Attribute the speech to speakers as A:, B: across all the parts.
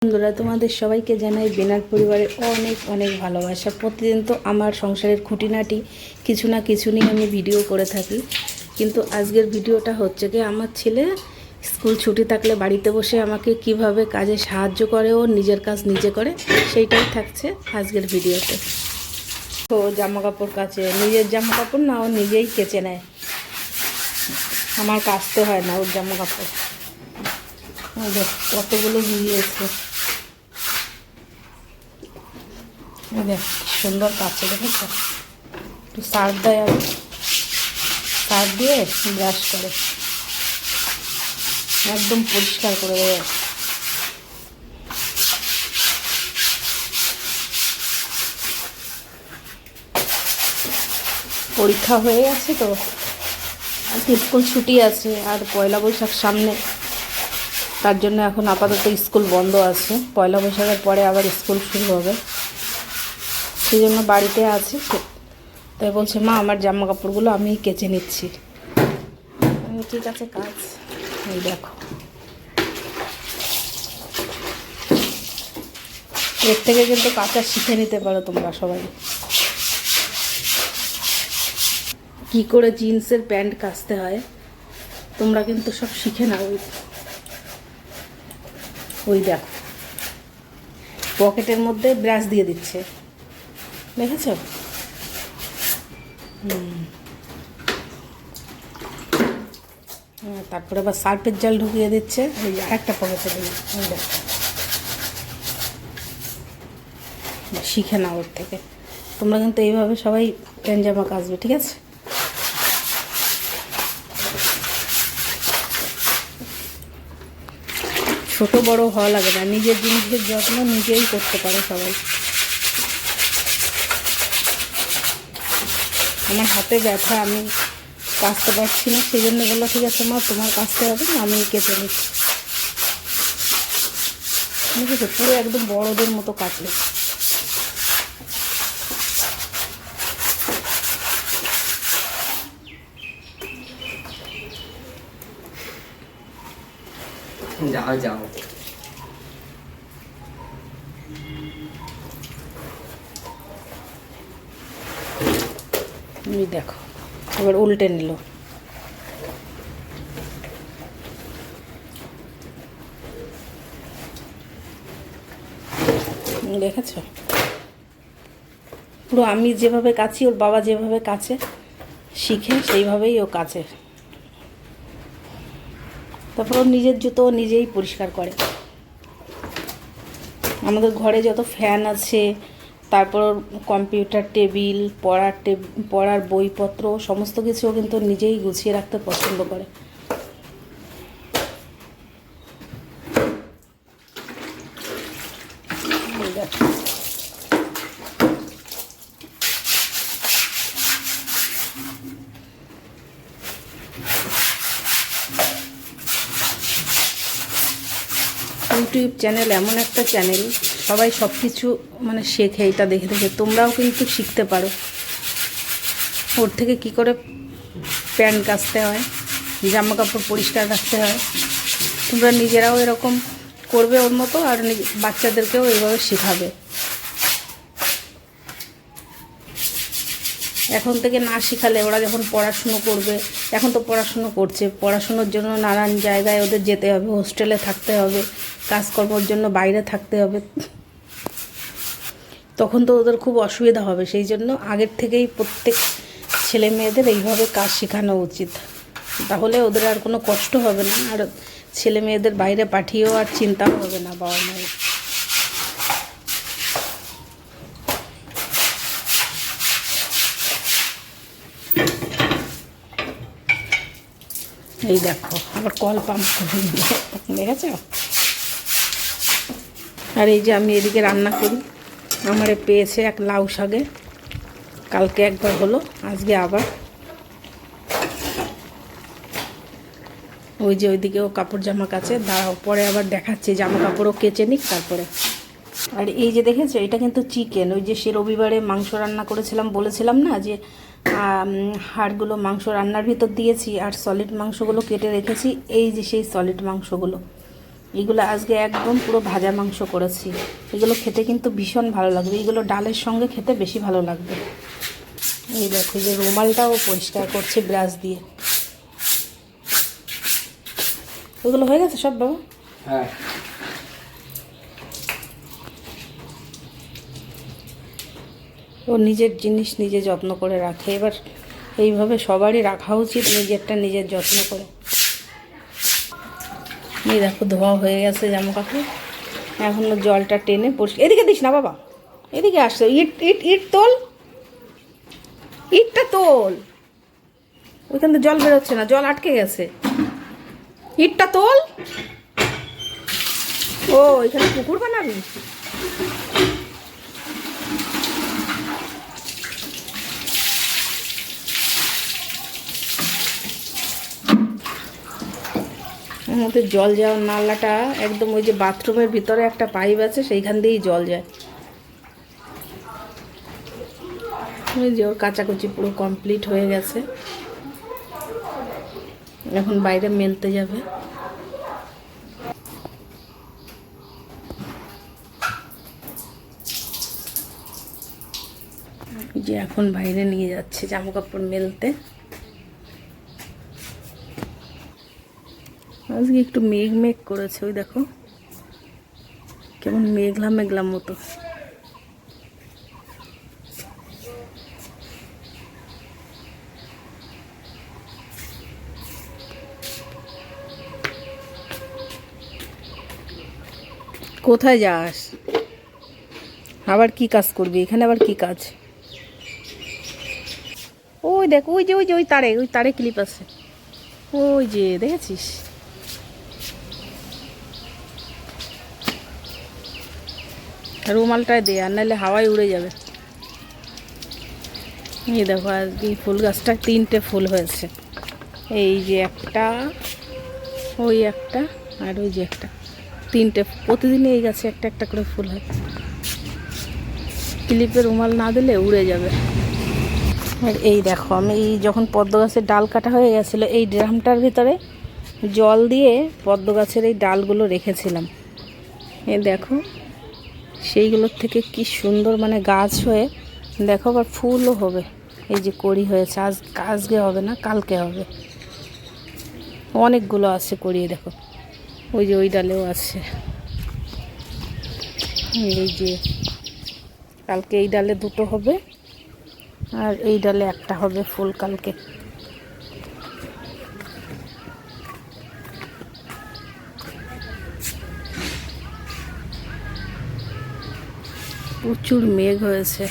A: বন্ধুরা, তোমাদের সবাইকে জানাই বেনার পরিবারের অনেক অনেক ভালোবাসা। প্রতিদিন তো আমার সংসারের খুঁটিনাটি কিছু না কিছু নিয়ে আমি ভিডিও করে থাকি, কিন্তু আজকের ভিডিওটা হচ্ছে কি আমার ছেলে স্কুল ছুটি থাকলে বাড়িতে বসে আমাকে কিভাবে কাজে সাহায্য করে, ও নিজের কাজ নিজে করে, সেইটাই থাকছে আজকের ভিডিওতে। তো জামা কাপড় কাচে, নিজের জামা কাপড় না ও নিজেই কেচে নেয়, আমার কাচতে হয় না ওর জামা কাপড়। কতগুলো ভিজিয়েছে, দেখ সুন্দর কাছে, দেখেছ? একটু সার্ফ দেয়, আর সার্ফ দিয়ে ব্রাশ করে একদম পরিষ্কার করে দেয়। পরীক্ষা হয়ে গেছে তো, আজকে স্কুল ছুটি আছে, আর পয়লা বৈশাখ সামনে, তার জন্য এখন আপাতত স্কুল বন্ধ আছে। পয়লা বৈশাখের পরে আবার স্কুল শুরু হবে, সেই জন্য বাড়িতে আছে। তাই বলছে, মা আমার জামা কাপড়গুলো আমি কেচে নিচ্ছি। আমি ঠিক আছে কাজ। এই দেখো, এর থেকে কিন্তু কাঁচা শিখে নিতে পারো তোমরা সবাই, কি করে জিন্সের প্যান্ট কাচতে হয় তোমরা কিন্তু সব শিখে নাও। ওই দেখো, পকেটের মধ্যে ব্রাশ দিয়ে দিচ্ছে, দেখেছ? তারপরে আবার সার্ফের জল ঢুকিয়ে দিচ্ছে, ওই আরেকটা পকেটে দিয়ে। শিখে নাও ওর থেকে। তোমরা কিন্তু এইভাবে সবাই প্যান্ট জামা কাচবে, ঠিক আছে? ছোট বড় হওয়া লাগে না, নিজের জিনিসের যত্ন নিজেই করতে পারে সবাই। আমার হাতে ব্যথা, আমি কাচতে পারছি না, সেই জন্য বললো ঠিক আছে মা তোমার কাচতে হবে না, আমি কেটে নিচ্ছি। বুঝেছো? পুরো একদম বড়দের মতো কাটলে।
B: যাও যাও,
A: তুমি দেখো, এবার উল্টে নিল। দেখেছ? পুরো আমি যেভাবে কাচি, ওর বাবা যেভাবে কাচে শিখে সেইভাবেই ও কাচে। তারপর ওর নিজের জুতো নিজেই পরিষ্কার করে। আমাদের ঘরে যত ফ্যান আছে, তারপর কম্পিউটার টেবিল, পড়ার বইপত্র, সমস্ত কিছু ও কিন্তু নিজেই গুছিয়ে রাখতে পছন্দ করে। ইউটিউব চ্যানেল এমন একটা চ্যানেল, সবাই সব কিছু মানে শেখে, এটা দেখে দেখে তোমরাও কিন্তু শিখতে পারো। ওর থেকে কি করে প্যান্ট কাচতে হয়, জামা কাপড় পরিষ্কার রাখতে হয়, তোমরা নিজেরাও এরকম করবে ওর মতো, আর বাচ্চাদেরকেও এইভাবে শেখাবে। এখন থেকে না শেখালে ওরা যখন পড়াশুনো করবে, এখন তো পড়াশুনো করছে, পড়াশুনোর জন্য নানান জায়গায় ওদের যেতে হবে, হোস্টেলে থাকতে হবে, কাজকর্মের জন্য বাইরে থাকতে হবে, তখন তো ওদের খুব অসুবিধা হবে। সেই জন্য আগের থেকেই প্রত্যেক ছেলে মেয়েদের এইভাবে কাজ শেখানো উচিত, তাহলে ওদের আর কোনো কষ্ট হবে না, আর ছেলে মেয়েদের বাইরে পাঠিয়েও আর চিন্তাও হবে না বাবা মায়ের। এই দেখো, আবার কল পাম্প করে দিল, দেখেছ? আর এই যে আমি এদিকে রান্না করি, আমারে পেয়েছে এক লাউ শাকে, কালকে একবার হলো, আজকে আবার। ওই যে ওইদিকেও কাপড় জামা কাচে, দাঁড়াও পরে আবার দেখাচ্ছি, জামা কাপড়ও কেচে নিক তারপরে। আর এই যে দেখেছো, এটা কিন্তু চিকেন, ওই যে সে রবিবারে মাংস রান্না করেছিলাম, বলেছিলাম না যে হাড়গুলো মাংস রান্নার ভিতর দিয়েছি, আর সলিড মাংসগুলো কেটে রেখেছি। এই যে সেই সলিড মাংসগুলো, এগুলো আজকে একদম পুরো ভাজা মাংস করেছি। এগুলো খেতে কিন্তু ভীষণ ভালো লাগবে, এগুলো ডালের সঙ্গে খেতে বেশি ভালো লাগবে। এই দেখো, এই যে রুমালটাও পরিষ্কার করছে ব্রাশ দিয়ে। ওইগুলো হয়ে গেছে সব বাবা?
B: হ্যাঁ।
A: ও নিজের জিনিস নিজে যত্ন করে রাখে। এবার এইভাবে সবারই রাখা উচিত, নিজেরটা নিজের যত্ন করে। এই দেখো ধোয়া হয়ে গেছে জামা কাপড়, এখনও জলটা টেনে পরিষ্কার। এদিকে দিস না বাবা, এদিকে আসছে। ইট ইট ইট তোল, ইটটা তোল। ওইখান থেকে জল বেরোচ্ছে না, জল আটকে গেছে। ইটটা তোল। ও এখানে পুকুর বানাবি? আমাদের জল যাওয়ার নালাটা একদম ওই যে বাথরুমের ভিতরে একটা পাইপ আছে, সেইখান দিয়েই জল যায়। ওই যে ওর কাচাকুচি পুরো কমপ্লিট হয়ে গেছে, এখন বাইরে মেলতে যাবে। যে এখন বাইরে নিয়ে যাচ্ছে জামা কাপড় মেলতে। আজকে একটু মেঘ মেঘ করেছে, ওই দেখো কেমন মেঘলা মেঘলা মতো। কোথায় যাস? আবার কি কাজ করবি এখানে? আবার কি কাজ? ওই দেখ, ওই যে ওই যে ওই তারে ক্লিপ আছে, ওই যে দেখেছিস? রুমালটায় দে, আর নাহলে হাওয়ায় উড়ে যাবে। এই দেখো আজকে ফুল গাছটা 3টে ফুল হয়েছে। এই যে একটা, ওই একটা, আর ওই যে একটা, 3টে। প্রতিদিনই এই গাছে একটা একটা করে ফুল হয়। ক্লিপে রুমাল না দিলে উড়ে যাবে। আর এই দেখো, আমি যখন পদ্ম গাছের ডাল কাটা হয়ে গেছিলো, এই ড্রামটার ভিতরে জল দিয়ে পদ্ম গাছের এই ডালগুলো রেখেছিলাম। এই দেখো, সেইগুলোর থেকে কি সুন্দর মানে গাছ হয়ে, দেখো আবার ফুলও হবে। এই যে কড়ি হয়েছে, আজকে হবে না, কালকে হবে। অনেকগুলো আছে কড়ি, দেখো ওই যে ওই ডালেও আছে। এই যে কালকে এই ডালে 2টো হবে, আর এই ডালে একটা হবে ফুল কালকে। প্রচুর মেঘ হয়েছে।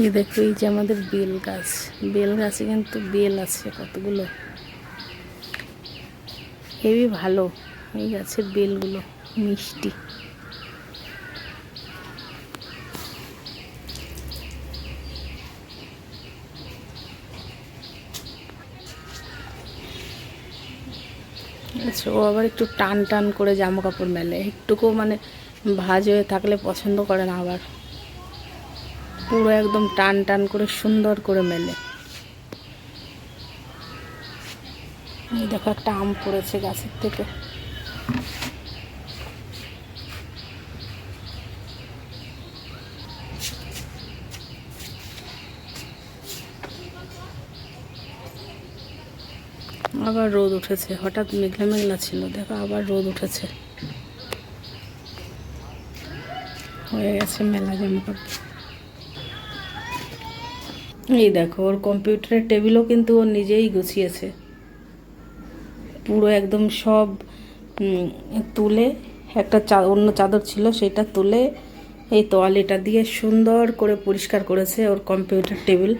A: এই দেখো, এই যে আমাদের বেল গাছ, বেল গাছে কিন্তু বেল আছে কতগুলো, হেবি ভালো এই গাছের বেলগুলো, মিষ্টি। আচ্ছা, ও আবার একটু টান টান করে জামা কাপড় মেলে, একটুকু মানে ভাঁজ হয়ে থাকলে পছন্দ করে না, আবার পুরো একদম টান টান করে সুন্দর করে মেলে। এই দেখো একটা আম পড়েছে গাছের থেকে। আবার রোদ উঠেছে, হঠাৎ মেঘলা মেঘলা ছিল, দেখো আবার রোদ উঠেছে। হয়ে গেছে মেলা জামা কাপড়। এই দেখো, ওর কম্পিউটারের টেবিলও কিন্তু ও নিজেই গুছিয়েছে, পুরো একদম সব তুলে, একটা অন্য চাদর ছিল সেটা তুলে এই তোয়ালিটা দিয়ে সুন্দর করে পরিষ্কার করেছে ওর কম্পিউটার টেবিল।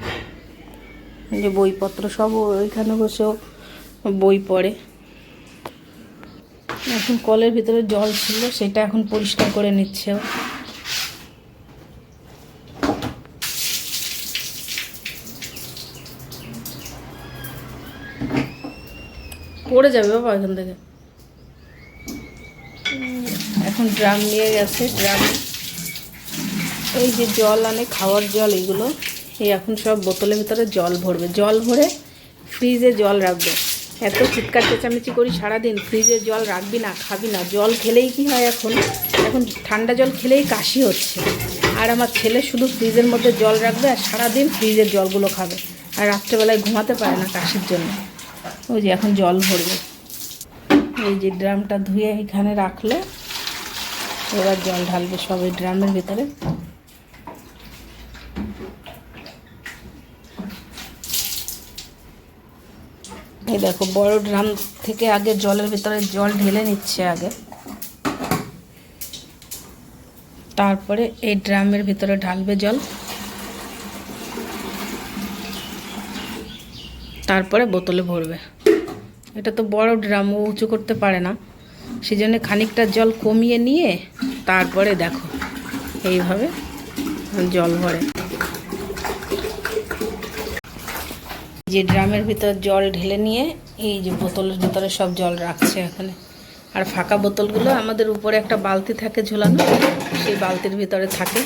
A: যে বইপত্র সব ওইখানে বসেও বই পড়ে। এখন কলের ভিতরে জল ছিল, সেটা এখন পরিষ্কার করে নিচ্ছে ও। পড়ে যাবে বাবা এখান থেকে। এখন ড্রাম নিয়ে গেছে, ড্রাম এই যে জল আনে, খাওয়ার জল, এগুলো এই এখন সব বোতলের ভিতরে জল ভরবে, জল ভরে ফ্রিজে জল রাখবে। এত চিৎকার চেঁচামেচি করি সারাদিন, ফ্রিজে জল রাখবি না, খাবি না। জল খেলেই কি হয়, এখন ঠান্ডা জল খেলেই কাশি হচ্ছে। আর আমার ছেলে শুধু ফ্রিজের মধ্যে জল রাখবে আর সারাদিন ফ্রিজের জলগুলো খাবে, আর রাত্রেবেলায় ঘুমাতে পারে না কাশির জন্য। ওই যে এখন জল ভরবে, এই যে ড্রামটা ধুয়ে এখানে রাখলে এবার জল ঢালবে সব এই ড্রামের ভিতরে। এই দেখো বড় ড্রাম থেকে আগে জলের ভিতরে জল ঢেলে নিচ্ছে আগে, তারপরে এই ড্রামের ভিতরে ঢালবে জল, তারপরে বোতলে ভরবে। এটা তো বড় ড্রাম, ও উঁচু করতে পারে না, সেই জন্য খানিকটা জল কমিয়ে নিয়ে তারপরে দেখো এইভাবে জল ভরে। যে ড্রামের ভিতর জল ঢেলে নিয়ে এই যে বোতলের ভিতরে সব জল রাখছে এখানে। আর ফাঁকা বোতলগুলো আমাদের উপরে একটা বালতি থাকে ঝোলানো, সেই বালতির ভিতরে থাকে।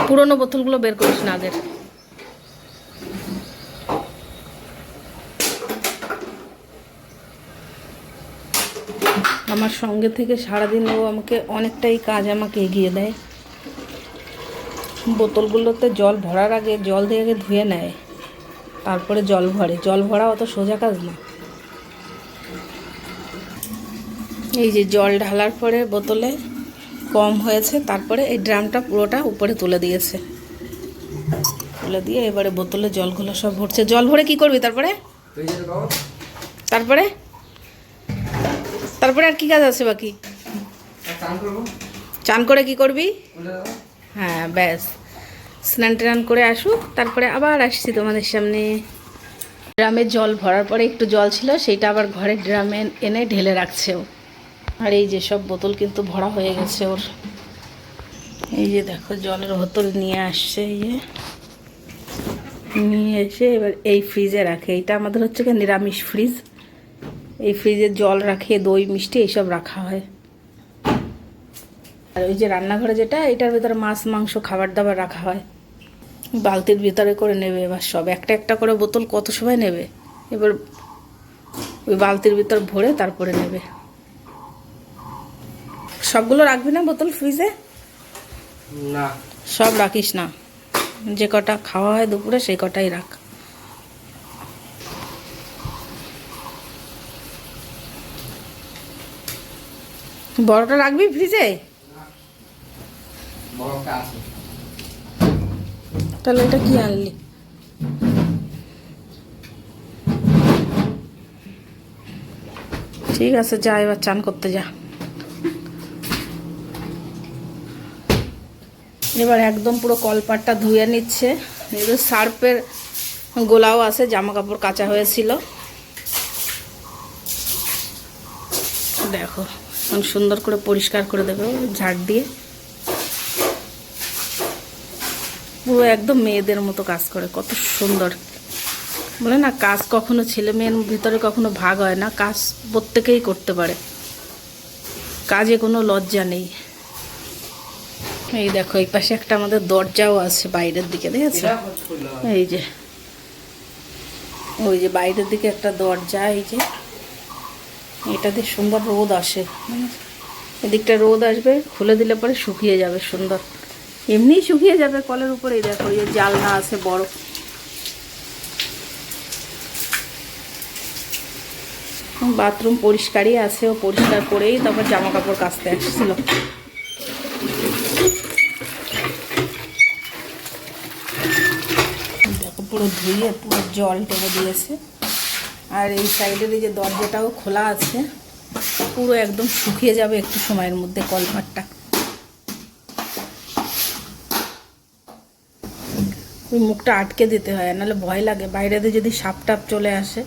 A: পুরোনো বোতলগুলো বের করিস না আগের। আমার সঙ্গে থেকে সারাদিন ও আমাকে অনেকটাই কাজ আমাকে এগিয়ে দেয়। বোতলগুলোতে জল ভরার আগে জল দিয়ে আগে ধুয়ে নেয়, তারপরে জল ভরে। জল ভরা অত সোজা কাজ না। এই যে জল ঢালার পরে বোতলে কম হয়েছে, তারপরে এই ড্রামটা পুরোটা উপরে তুলে দিয়েছে, তুলে দিয়ে এবারে বোতলে জলগুলো সব ভরছে। জল ভরে কি করবি তারপরে? তারপরে তারপরে আর কি কাজ আছে বাকি? চান করে কি করবি? হ্যাঁ ব্যাস, স্নান টান করে আসুক, তারপরে আবার আসছি তোমাদের সামনে। ড্রামে জল ভরার পরে একটু জল ছিল, সেইটা আবার ঘরের ড্রামে এনে ঢেলে রাখছে ও। আর এই যে সব বোতল কিন্তু ভরা হয়ে গেছে ওর। এই যে দেখো জলের বোতল নিয়ে আসছে, এই যে নিয়ে এসে এবার এই ফ্রিজে রাখে। এইটা আমাদের হচ্ছে কি নিরামিষ ফ্রিজ, এই ফ্রিজে জল রাখে, দই মিষ্টি এইসব রাখা হয়। আর ওই যে রান্নাঘরে যেটা, এটার ভিতরে মাছ মাংস খাবার দাবার রাখা হয়। বালতির ভিতরে করে নেবে এবার সব, একটা একটা করে বোতল কত সময় নেবে, এবার ওই বালতির ভিতর ভরে তারপরে নেবে। সবগুলো রাখবি না বোতল ফ্রিজে? না, সব রাখিস না, যে কটা খাওয়া হয় দুপুরে সেই কটাই রাখ। বড়টা রাখবি ফ্রিজে? তাহলে এটা কি আনলি? ঠিক আছে, যা এবার চান করতে যা। এবার একদম পুরো কলপাটটা ধুয়ে নিচ্ছে। এবার সার্ফের গোলাও আছে, জামা কাপড় কাচা হয়েছিল। দেখো সুন্দর করে পরিষ্কার করে দেবে ঝাড় দিয়ে। পুরো একদম মেয়েদের মতো কাজ করে, কত সুন্দর। বলে না, কাজ কখনো ছেলে মেয়ের ভিতরে কখনো ভাগ হয় না, কাজ প্রত্যেকেই করতে পারে, কাজে কোনো লজ্জা নেই। এই দেখো এই পাশে একটা আমাদের দরজাও আছে বাইরের দিকে, দেখেছো? এই যে ওই যে বাইরের দিকে একটা দরজা, এই যে এটাতে সুন্দর রোদ আসে, এদিকটা রোদ আসবে, খুলে দিলে পরে শুকিয়ে যাবে সুন্দর, এমনিই শুকিয়ে যাবে কলের উপরেই। দেখো এই জালনা আছে বড়। বাথরুম পরিষ্কারই আছে, ও পরিষ্কার করেই তারপর জামা কাপড় কাচতে আসছিল। দেখো পুরো ধুয়ে পুরো জল টেনে দিয়েছে। আর এই সাইডের এই যে দরজাটাও খোলা আছে, পুরো একদম শুকিয়ে যাবে একটু সময়ের মধ্যে কলপাটটা। ওই মুখটা আটকে দিতে হয়, নাহলে ভয় লাগে বাইরে দিয়ে যদি সাপ টাপ চলে আসে,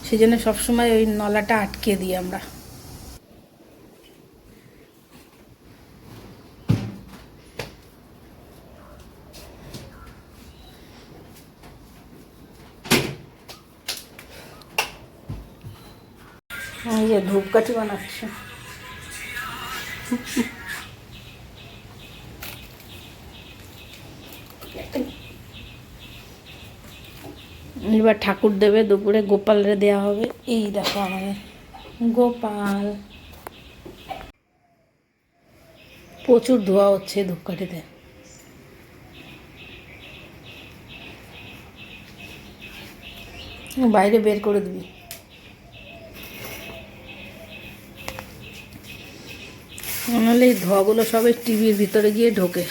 A: সেই জন্য সবসময় ওই নলাটা আটকে দিই আমরা। এই যে ধূপকাঠি বানাচ্ছে। এবার ঠাকুর দেবে, দুপুরে গোপালরে দেওয়া হবে। এই দেখো আমাদের গোপাল, প্রচুর ধোয়া হচ্ছে ধূপকাঠিতে। বাইরে বের করে দিবি, নাহলে এই ধোঁয়াগুলো সব টিভির ভিতরে গিয়ে ঢোকে।